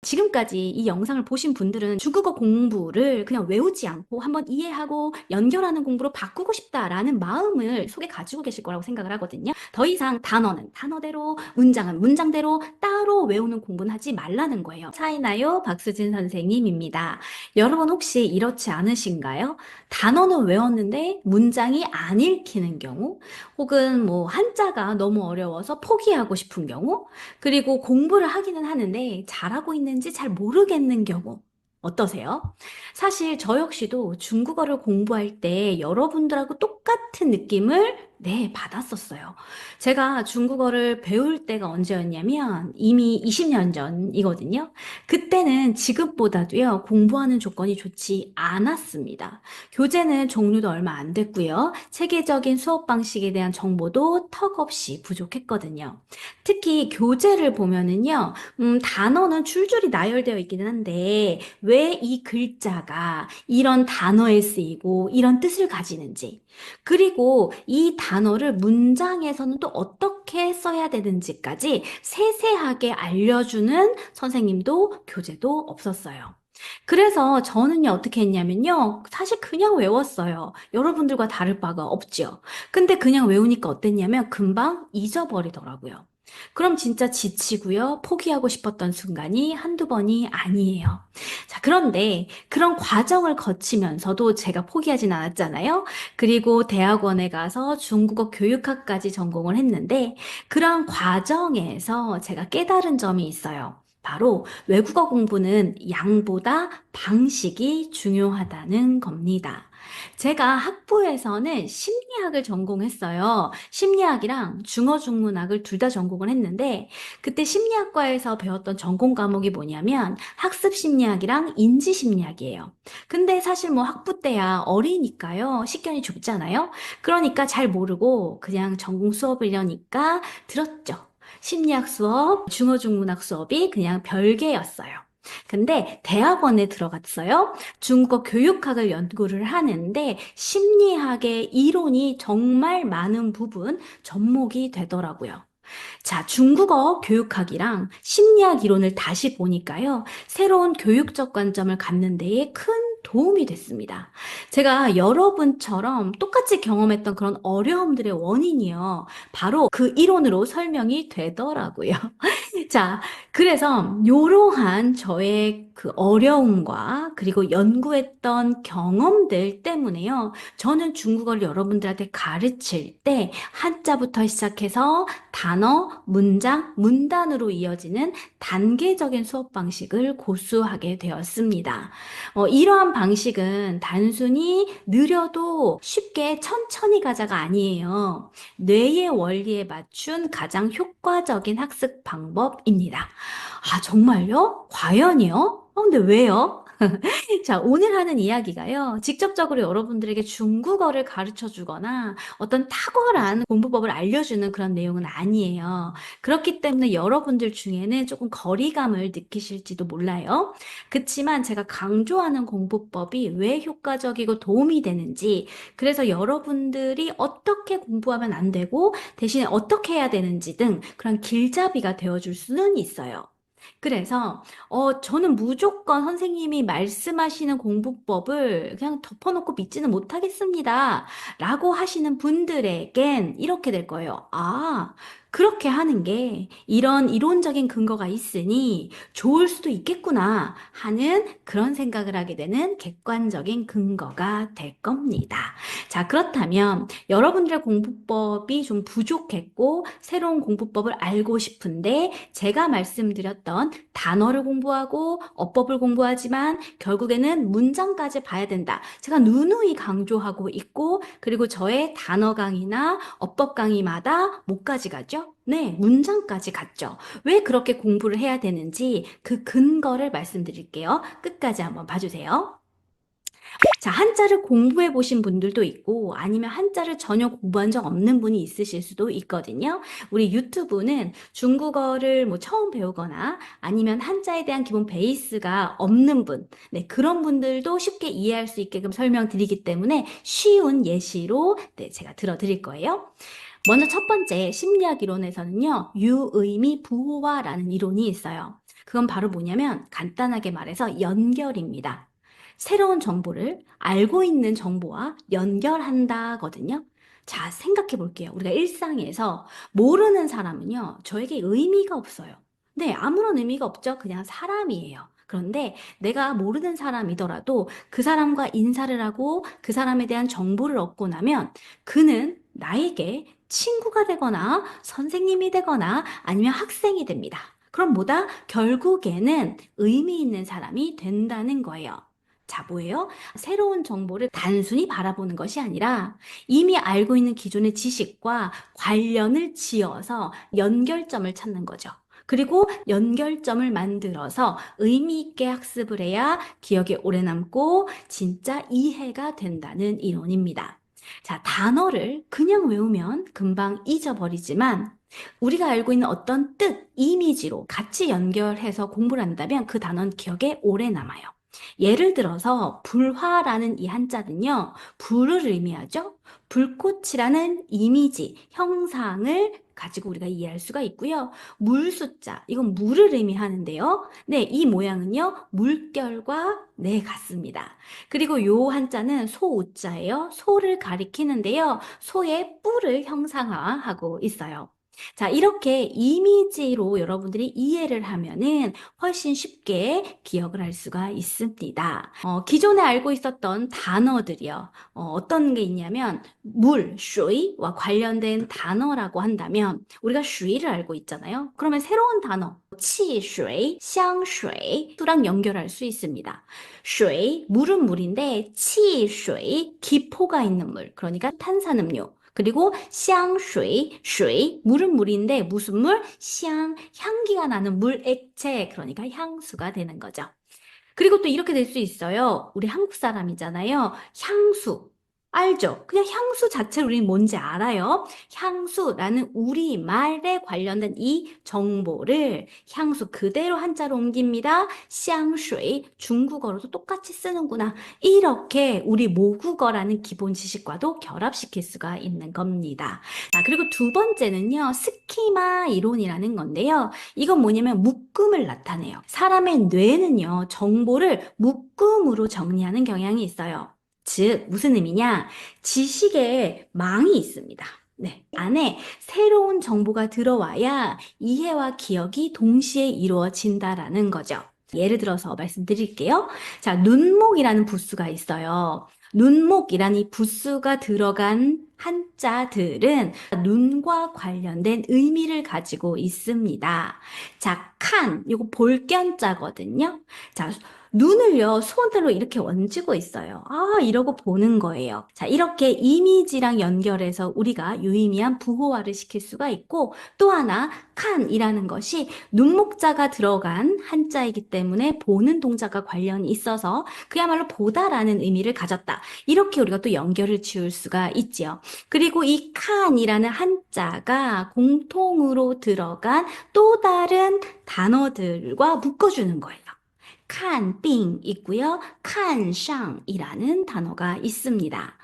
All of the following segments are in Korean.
지금까지 이 영상을 보신 분들은 중국어 공부를 그냥 외우지 않고 한번 이해하고 연결하는 공부로 바꾸고 싶다라는 마음을 속에 가지고 계실 거라고 생각을 하거든요. 더 이상 단어는 단어대로, 문장은 문장대로 따로 외우는 공부는 하지 말라는 거예요. 차이나요? 박수진 선생님입니다. 여러분 혹시 이렇지 않으신가요? 단어는 외웠는데 문장이 안 읽히는 경우, 혹은 뭐 한자가 너무 어려워서 포기하고 싶은 경우, 그리고 공부를 하기는 하는데 잘하고 있는지 잘 모르겠는 경우 어떠세요? 사실 저 역시도 중국어를 공부할 때 여러분들하고 똑같은 느낌을 받았었어요. 제가 중국어를 배울 때가 언제였냐면 이미 20년 전이거든요. 그때는 지금보다도요, 공부하는 조건이 좋지 않았습니다. 교재는 종류도 얼마 안 됐고요. 체계적인 수업 방식에 대한 정보도 턱없이 부족했거든요. 특히 교재를 보면은요, 단어는 줄줄이 나열되어 있기는 한데, 왜 이 글자가 이런 단어에 쓰이고 이런 뜻을 가지는지, 그리고 이 단어를 문장에서는 또 어떻게 써야 되는지까지 세세하게 알려주는 선생님도 교재도 없었어요. 그래서 저는요, 어떻게 했냐면요, 사실 그냥 외웠어요. 여러분들과 다를 바가 없죠. 근데 그냥 외우니까 어땠냐면 금방 잊어버리더라고요. 그럼 진짜 지치고요, 포기하고 싶었던 순간이 한두 번이 아니에요. 자, 그런데 그런 과정을 거치면서도 제가 포기하진 않았잖아요. 그리고 대학원에 가서 중국어 교육학까지 전공을 했는데, 그런 과정에서 제가 깨달은 점이 있어요. 바로 외국어 공부는 양보다 방식이 중요하다는 겁니다. 제가 학부에서는 심리학을 전공했어요. 심리학이랑 중어중문학을 둘 다 전공을 했는데, 그때 심리학과에서 배웠던 전공 과목이 뭐냐면 학습 심리학이랑 인지 심리학이에요. 근데 사실 뭐 학부 때야 어리니까요. 식견이 좁잖아요. 그러니까 잘 모르고 그냥 전공 수업이려니까 들었죠. 심리학 수업, 중어중문학 수업이 그냥 별개였어요. 근데 대학원에 들어갔어요. 중국어 교육학을 연구를 하는데 심리학의 이론이 정말 많은 부분 접목이 되더라고요. 자, 중국어 교육학이랑 심리학 이론을 다시 보니까요, 새로운 교육적 관점을 갖는 데에 큰 도움이 됐습니다. 제가 여러분처럼 똑같이 경험했던 그런 어려움들의 원인이요. 바로 그 이론으로 설명이 되더라고요. 자, 그래서 이러한 저의 그 어려움과 그리고 연구했던 경험들 때문에요. 저는 중국어를 여러분들한테 가르칠 때 한자부터 시작해서 단어, 문장, 문단으로 이어지는 단계적인 수업 방식을 고수하게 되었습니다. 이러한 방식은 단순히 느려도 쉽게 천천히 가자가 아니에요. 뇌의 원리에 맞춘 가장 효과적인 학습 방법입니다. 아, 정말요? 과연이요? 근데 왜요? 자, 오늘 하는 이야기가요, 직접적으로 여러분들에게 중국어를 가르쳐 주거나 어떤 탁월한 공부법을 알려주는 그런 내용은 아니에요. 그렇기 때문에 여러분들 중에는 조금 거리감을 느끼실지도 몰라요. 그치만 제가 강조하는 공부법이 왜 효과적이고 도움이 되는지, 그래서 여러분들이 어떻게 공부하면 안 되고 대신에 어떻게 해야 되는지 등 그런 길잡이가 되어줄 수는 있어요. 그래서 저는 무조건 선생님이 말씀하시는 공부법을 그냥 덮어놓고 믿지는 못하겠습니다. 라고 하시는 분들에겐 이렇게 될 거예요. 아, 그렇게 하는 게 이런 이론적인 근거가 있으니 좋을 수도 있겠구나 하는 그런 생각을 하게 되는 객관적인 근거가 될 겁니다. 자, 그렇다면 여러분들의 공부법이 좀 부족했고 새로운 공부법을 알고 싶은데 제가 말씀드렸던 단어를 공부하고 어법을 공부하지만 결국에는 문장까지 봐야 된다. 제가 누누이 강조하고 있고, 그리고 저의 단어 강의나 어법 강의마다 뭐까지 가죠? 네, 문장까지 갔죠. 왜 그렇게 공부를 해야 되는지 그 근거를 말씀드릴게요. 끝까지 한번 봐주세요. 자, 한자를 공부해 보신 분들도 있고 아니면 한자를 전혀 공부한 적 없는 분이 있으실 수도 있거든요. 우리 유튜브는 중국어를 뭐 처음 배우거나 아니면 한자에 대한 기본 베이스가 없는 분, 네, 그런 분들도 쉽게 이해할 수 있게끔 설명드리기 때문에 쉬운 예시로 제가 들어드릴 거예요. 먼저 첫 번째 심리학 이론에서는요, 유의미 부호화라는 이론이 있어요. 그건 바로 뭐냐면 간단하게 말해서 연결입니다. 새로운 정보를 알고 있는 정보와 연결한다거든요. 자, 생각해 볼게요. 우리가 일상에서 모르는 사람은요, 저에게 의미가 없어요. 네, 아무런 의미가 없죠. 그냥 사람이에요. 그런데 내가 모르는 사람이더라도 그 사람과 인사를 하고 그 사람에 대한 정보를 얻고 나면 그는 나에게 친구가 되거나 선생님이 되거나 아니면 학생이 됩니다. 그럼 뭐다? 결국에는 의미 있는 사람이 된다는 거예요. 자, 뭐예요? 새로운 정보를 단순히 바라보는 것이 아니라 이미 알고 있는 기존의 지식과 관련을 지어서 연결점을 찾는 거죠. 그리고 연결점을 만들어서 의미 있게 학습을 해야 기억에 오래 남고 진짜 이해가 된다는 이론입니다. 자, 단어를 그냥 외우면 금방 잊어버리지만 우리가 알고 있는 어떤 뜻, 이미지로 같이 연결해서 공부를 한다면 그 단어는 기억에 오래 남아요. 예를 들어서 불화라는 이 한자는요, 불을 의미하죠. 불꽃이라는 이미지, 형상을 가지고 우리가 이해할 수가 있고요. 물 숫자, 이건 물을 의미하는데요. 네, 이 모양은요, 물결과 네, 같습니다. 그리고 요 한자는 소우자예요. 소를 가리키는데요. 소의 뿔을 형상화하고 있어요. 자, 이렇게 이미지로 여러분들이 이해를 하면은 훨씬 쉽게 기억을 할 수가 있습니다. 기존에 알고 있었던 단어들이요. 어떤 게 있냐면 물, 水와 관련된 단어라고 한다면 우리가 水를 알고 있잖아요. 그러면 새로운 단어 汽水, 香水, 수랑 연결할 수 있습니다. 水, 물은 물인데 汽水, 기포가 있는 물, 그러니까 탄산음료. 그리고 香水, 水, 물은 물인데 무슨 물? 香, 향기가 나는 물 액체, 그러니까 향수가 되는 거죠. 그리고 또 이렇게 될 수 있어요. 우리 한국 사람이잖아요. 향수. 알죠? 그냥 향수 자체를 우리는 뭔지 알아요. 향수라는 우리말에 관련된 이 정보를 향수 그대로 한자로 옮깁니다. 香水 중국어로도 똑같이 쓰는구나. 이렇게 우리 모국어라는 기본 지식과도 결합시킬 수가 있는 겁니다. 자, 그리고 두 번째는요. 스키마 이론이라는 건데요. 이건 뭐냐면 묶음을 나타내요. 사람의 뇌는요, 정보를 묶음으로 정리하는 경향이 있어요. 즉, 무슨 의미냐? 지식의 망이 있습니다. 네. 안에 새로운 정보가 들어와야 이해와 기억이 동시에 이루어진다라는 거죠. 예를 들어서 말씀드릴게요. 자, 눈목이라는 부수가 있어요. 눈목이라는 이 부수가 들어간 한자들은 눈과 관련된 의미를 가지고 있습니다. 자, 칸, 이거 볼견자거든요. 자, 눈을요, 손으로 이렇게 얹고 있어요. 아, 이러고 보는 거예요. 자, 이렇게 이미지랑 연결해서 우리가 유의미한 부호화를 시킬 수가 있고, 또 하나, 칸이라는 것이 눈목자가 들어간 한자이기 때문에 보는 동작과 관련이 있어서 그야말로 보다라는 의미를 가졌다. 이렇게 우리가 또 연결을 지을 수가 있지요. 그리고 이 칸이라는 한자가 공통으로 들어간 또 다른 단어들과 묶어주는 거예요. 칸빙 있고요. 칸상이라는 단어가 있습니다.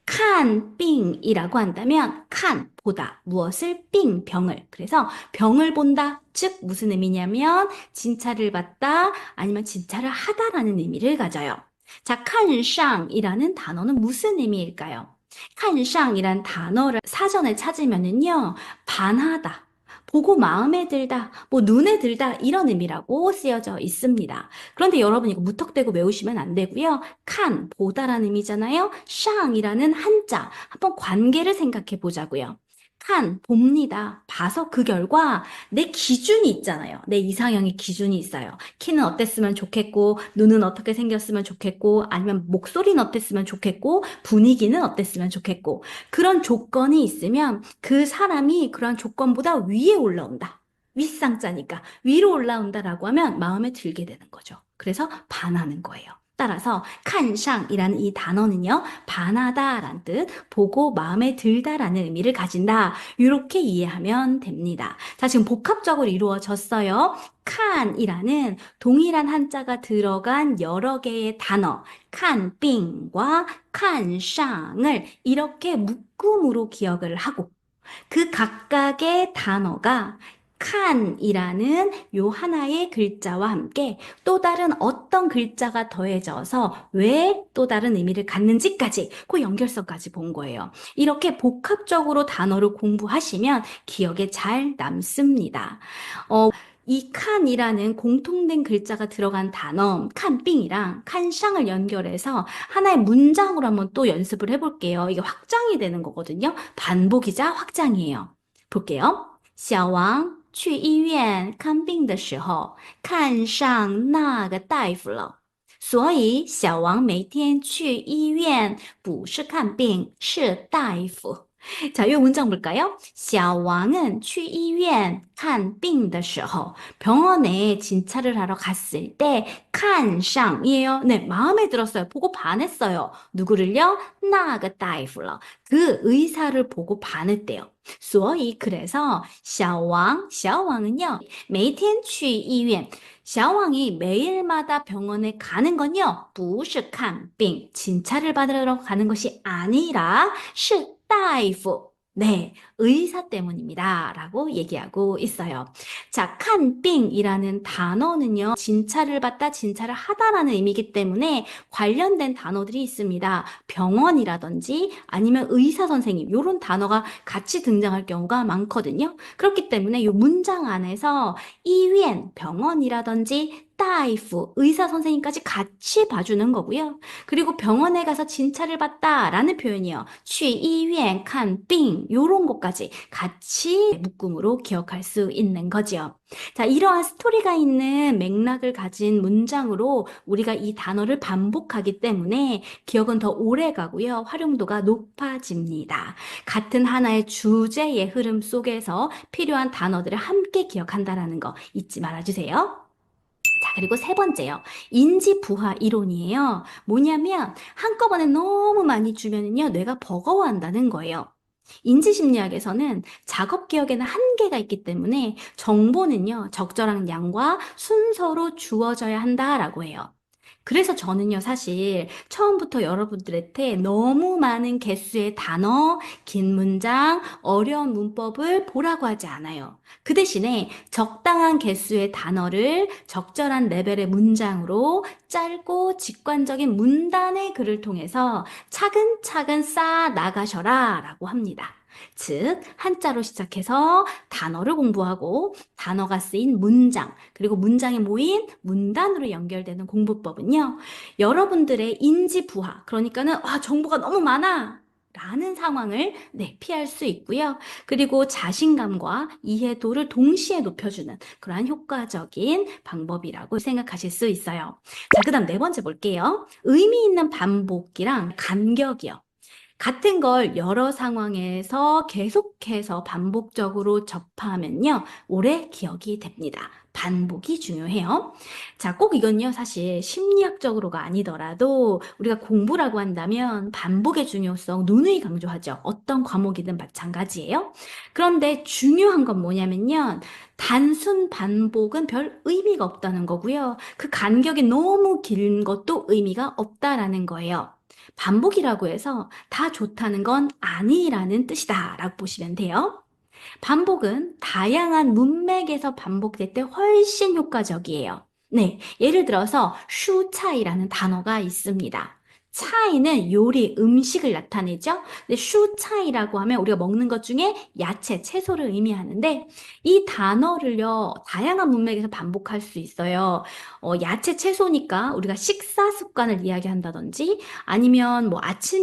칸빙이라고 한다면 칸 보다 무엇을 빙 병을 그래서 병을 본다 즉 무슨 의미냐면 진찰을 받다 아니면 진찰을 하다라는 의미를 가져요. 자, 칸상이라는 단어는 무슨 의미일까요? 칸상이란 단어를 사전에 찾으면은요 반하다 보고 마음에 들다, 뭐 눈에 들다 이런 의미라고 쓰여져 있습니다. 그런데 여러분 이거 무턱대고 외우시면 안 되고요. 칸, 보다라는 의미잖아요. 샹이라는 한자, 한번 관계를 생각해 보자고요. 칸, 봅니다. 봐서 그 결과 내 기준이 있잖아요. 내 이상형의 기준이 있어요. 키는 어땠으면 좋겠고, 눈은 어떻게 생겼으면 좋겠고, 아니면 목소리는 어땠으면 좋겠고, 분위기는 어땠으면 좋겠고, 그런 조건이 있으면 그 사람이 그런 조건보다 위에 올라온다. 윗상자니까 위로 올라온다라고 하면 마음에 들게 되는 거죠. 그래서 반하는 거예요. 따라서 칸상이라는 이 단어는요, 반하다라는 뜻, 보고 마음에 들다라는 의미를 가진다. 이렇게 이해하면 됩니다. 자, 지금 복합적으로 이루어졌어요. 칸이라는 동일한 한자가 들어간 여러 개의 단어, 칸빙과 칸상을 이렇게 묶음으로 기억을 하고 그 각각의 단어가 칸이라는 요 하나의 글자와 함께 또 다른 어떤 글자가 더해져서 왜 또 다른 의미를 갖는지까지 그 연결성까지 본 거예요. 이렇게 복합적으로 단어를 공부하시면 기억에 잘 남습니다. 이 칸이라는 공통된 글자가 들어간 단어 칸빙이랑 칸샹을 연결해서 하나의 문장으로 한번 또 연습을 해볼게요. 이게 확장이 되는 거거든요. 반복이자 확장이에요. 볼게요. 小王去医院看病的时候，看上那个大夫了。所以小王每天去医院不是看病，是大夫。 자, 이 문장 볼까요? 小王은 去医院看病的时候 병원에 진찰을 하러 갔을 때 칸상이에요. 네, 마음에 들었어요. 보고 반했어요. 누구를요? 那个大夫了. 그 의사를 보고 반했대요. 所以 그래서 小王은요. 每天去医院 샤왕이 매일마다 병원에 가는 건요, 不是看病, 진찰을 받으러 가는 것이 아니라 是大夫. 네, 의사 때문입니다. 라고 얘기하고 있어요. 자, 칸빙이라는 단어는요, 진찰을 받다, 진찰을 하다라는 의미이기 때문에 관련된 단어들이 있습니다. 병원이라든지 아니면 의사 선생님, 이런 단어가 같이 등장할 경우가 많거든요. 그렇기 때문에 이 문장 안에서 이위엔, 병원이라든지 따이프, 의사 선생님까지 같이 봐주는 거고요. 그리고 병원에 가서 진찰을 받다라는 표현이요. 去医院看病 요런 것까지 같이 묶음으로 기억할 수 있는 거죠. 자, 이러한 스토리가 있는 맥락을 가진 문장으로 우리가 이 단어를 반복하기 때문에 기억은 더 오래 가고요. 활용도가 높아집니다. 같은 하나의 주제의 흐름 속에서 필요한 단어들을 함께 기억한다라는 거 잊지 말아주세요. 자, 그리고 세 번째요. 인지부화 이론이에요. 뭐냐면 한꺼번에 너무 많이 주면은요, 뇌가 버거워한다는 거예요. 인지심리학에서는 작업 기억에는 한계가 있기 때문에 정보는요, 적절한 양과 순서로 주어져야 한다라고 해요. 그래서 저는요, 사실 처음부터 여러분들한테 너무 많은 개수의 단어, 긴 문장, 어려운 문법을 보라고 하지 않아요. 그 대신에 적당한 개수의 단어를 적절한 레벨의 문장으로 짧고 직관적인 문단의 글을 통해서 차근차근 쌓아 나가셔라 라고 합니다. 즉, 한자로 시작해서 단어를 공부하고 단어가 쓰인 문장, 그리고 문장에 모인 문단으로 연결되는 공부법은요, 여러분들의 인지부하, 그러니까는, 정보가 너무 많아! 라는 상황을 피할 수 있고요. 그리고 자신감과 이해도를 동시에 높여주는 그러한 효과적인 방법이라고 생각하실 수 있어요. 자, 그 다음 네 번째 볼게요. 의미 있는 반복이랑 간격이요. 같은 걸 여러 상황에서 계속해서 반복적으로 접하면요, 오래 기억이 됩니다. 반복이 중요해요. 자, 꼭 이건요, 사실 심리학적으로가 아니더라도 우리가 공부라고 한다면 반복의 중요성 누누이 강조하죠. 어떤 과목이든 마찬가지예요. 그런데 중요한 건 뭐냐면요, 단순 반복은 별 의미가 없다는 거고요. 그 간격이 너무 긴 것도 의미가 없다라는 거예요. 반복이라고 해서 다 좋다는 건 아니라는 뜻이다 라고 보시면 돼요. 반복은 다양한 문맥에서 반복될 때 훨씬 효과적이에요. 네, 예를 들어서 슈차이라는 단어가 있습니다. 차이는 요리, 음식을 나타내죠. 근데 슈차이라고 하면 우리가 먹는 것 중에 야채, 채소를 의미하는데 이 단어를요, 다양한 문맥에서 반복할 수 있어요. 야채, 채소니까 우리가 식사 습관을 이야기한다든지 아니면 뭐 아침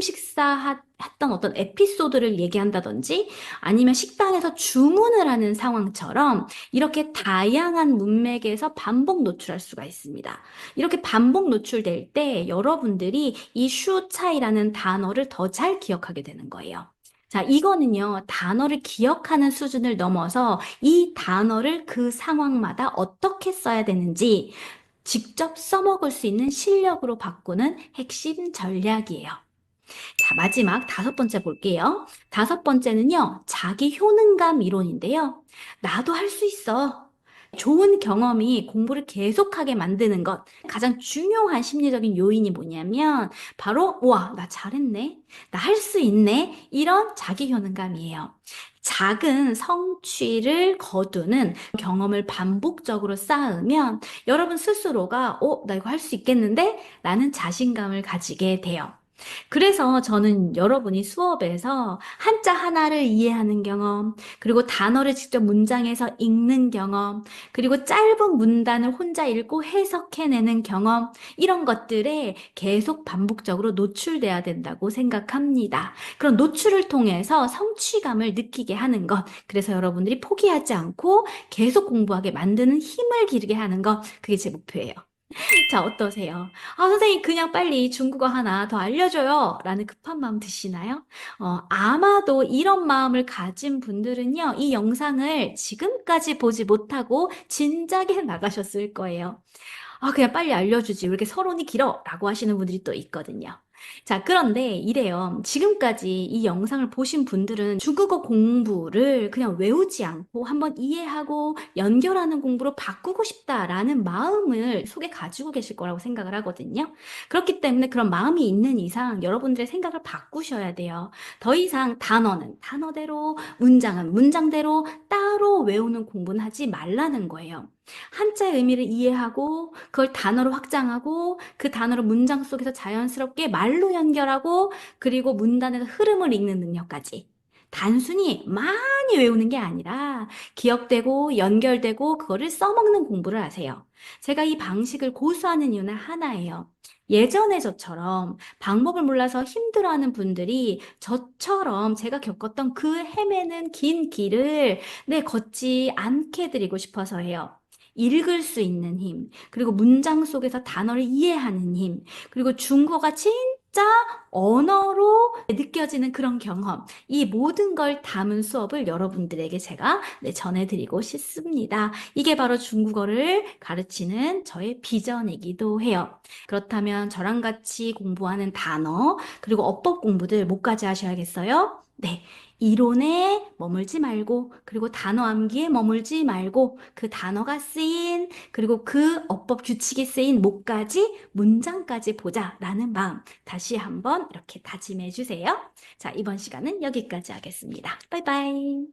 했던 어떤 에피소드를 얘기한다든지 아니면 식당에서 주문을 하는 상황처럼 이렇게 다양한 문맥에서 반복 노출할 수가 있습니다. 이렇게 반복 노출될 때 여러분들이 이 슈차이라는 단어를 더 잘 기억하게 되는 거예요. 자, 이거는요, 단어를 기억하는 수준을 넘어서 이 단어를 그 상황마다 어떻게 써야 되는지 직접 써먹을 수 있는 실력으로 바꾸는 핵심 전략이에요. 자, 마지막 다섯 번째 볼게요. 다섯 번째는요, 자기 효능감 이론인데요. 나도 할 수 있어. 좋은 경험이 공부를 계속하게 만드는 것, 가장 중요한 심리적인 요인이 뭐냐면 바로 와, 나 잘했네. 나 할 수 있네. 이런 자기 효능감이에요. 작은 성취를 거두는 경험을 반복적으로 쌓으면 여러분 스스로가 나 이거 할 수 있겠는데? 라는 자신감을 가지게 돼요. 그래서 저는 여러분이 수업에서 한자 하나를 이해하는 경험, 그리고 단어를 직접 문장에서 읽는 경험, 그리고 짧은 문단을 혼자 읽고 해석해내는 경험, 이런 것들에 계속 반복적으로 노출돼야 된다고 생각합니다. 그런 노출을 통해서 성취감을 느끼게 하는 것, 그래서 여러분들이 포기하지 않고 계속 공부하게 만드는 힘을 기르게 하는 것, 그게 제 목표예요. 자, 어떠세요? 아, 선생님, 그냥 빨리 중국어 하나 더 알려줘요. 라는 급한 마음 드시나요? 아마도 이런 마음을 가진 분들은요, 이 영상을 지금까지 보지 못하고 진작에 나가셨을 거예요. 아, 그냥 빨리 알려주지. 왜 이렇게 서론이 길어? 라고 하시는 분들이 또 있거든요. 자, 그런데 이래요. 지금까지 이 영상을 보신 분들은 중국어 공부를 그냥 외우지 않고 한번 이해하고 연결하는 공부로 바꾸고 싶다라는 마음을 속에 가지고 계실 거라고 생각을 하거든요. 그렇기 때문에 그런 마음이 있는 이상 여러분들의 생각을 바꾸셔야 돼요. 더 이상 단어는 단어대로, 문장은 문장대로 따로 외우는 공부는 하지 말라는 거예요. 한자의 의미를 이해하고 그걸 단어로 확장하고 그 단어를 문장 속에서 자연스럽게 말로 연결하고 그리고 문단에서 흐름을 읽는 능력까지. 단순히 많이 외우는 게 아니라 기억되고 연결되고 그거를 써먹는 공부를 하세요. 제가 이 방식을 고수하는 이유는 하나예요. 예전에 저처럼 방법을 몰라서 힘들어하는 분들이 저처럼 제가 겪었던 그 헤매는 긴 길을 걷지 않게 드리고 싶어서예요. 읽을 수 있는 힘, 그리고 문장 속에서 단어를 이해하는 힘, 그리고 중국어가 진짜 언어로 느껴지는 그런 경험, 이 모든 걸 담은 수업을 여러분들에게 제가 전해드리고 싶습니다. 이게 바로 중국어를 가르치는 저의 비전이기도 해요. 그렇다면 저랑 같이 공부하는 단어, 그리고 어법 공부들 뭐까지 하셔야겠어요? 네. 이론에 머물지 말고, 그리고 단어 암기에 머물지 말고, 그 단어가 쓰인, 그리고 그 어법 규칙이 쓰인 목까지, 문장까지 보자라는 마음 다시 한번 이렇게 다짐해 주세요. 자, 이번 시간은 여기까지 하겠습니다. 바이바이.